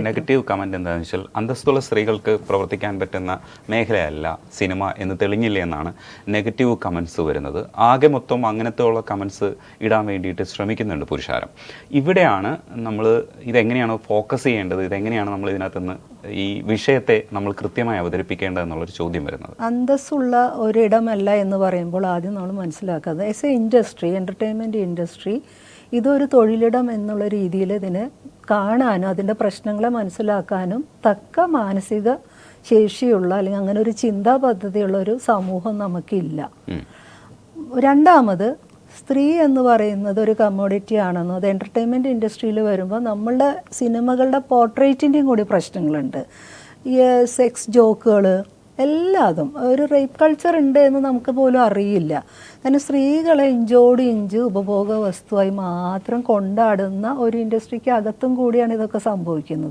Negative comment എന്താണെന്ന് വെച്ചാൽ അന്തസ്സുള്ള സ്ത്രീകൾക്ക് പ്രവർത്തിക്കാൻ പറ്റുന്ന മേഖലയല്ല സിനിമ എന്ന് തെളിഞ്ഞില്ല എന്നാണ് നെഗറ്റീവ് കമന്റ്സ് വരുന്നത്. ആകെ മൊത്തം അങ്ങനത്തെ ഉള്ള കമന്റ്സ് ഇടാൻ വേണ്ടിയിട്ട് ശ്രമിക്കുന്നുണ്ട് പുരുഷാരം. ഇവിടെയാണ് നമ്മൾ ഇതെങ്ങനെയാണ് ഫോക്കസ് ചെയ്യേണ്ടത്, ഇതെങ്ങനെയാണ് നമ്മൾ ഇതിനകത്തുനിന്ന് ഈ വിഷയത്തെ നമ്മൾ കൃത്യമായി അവതരിപ്പിക്കേണ്ടത് എന്നുള്ളൊരു ചോദ്യം വരുന്നത്. അന്തസ്സുള്ള ഒരിടമല്ല എന്ന് പറയുമ്പോൾ ആദ്യം നമ്മൾ മനസ്സിലാക്കുന്നത് as A industry, entertainment industry ഇതൊരു തൊഴിലിടം എന്നുള്ള രീതിയിൽ ഇതിനെ കാണാനും അതിൻ്റെ പ്രശ്നങ്ങളെ മനസ്സിലാക്കാനും തക്ക മാനസിക ശേഷിയുള്ള അല്ലെങ്കിൽ അങ്ങനെ ഒരു ചിന്താ പദ്ധതിയുള്ള ഒരു സമൂഹം നമുക്കില്ല. രണ്ടാമത്, സ്ത്രീ എന്ന് പറയുന്നത് ഒരു കമ്മോഡിറ്റി ആണെന്നോ അത് എൻ്റർടൈൻമെൻറ്റ് ഇൻഡസ്ട്രിയിൽ വരുമ്പോൾ നമ്മളുടെ സിനിമകളുടെ പോർട്രേറ്റിൻ്റെയും കൂടി പ്രശ്നങ്ങളുണ്ട്. ഈ സെക്സ് ജോക്കുകൾ എല്ലാതും ഒരു റേപ്പ് കൾച്ചർ ഉണ്ട് എന്ന് നമുക്ക് പോലും അറിയില്ല. കാരണം സ്ത്രീകളെ ഇഞ്ചോട് ഇഞ്ച് ഉപഭോഗ വസ്തുവായി മാത്രം കൊണ്ടാടുന്ന ഒരു ഇൻഡസ്ട്രിക്ക് അകത്തും കൂടിയാണ് ഇതൊക്കെ സംഭവിക്കുന്നത്.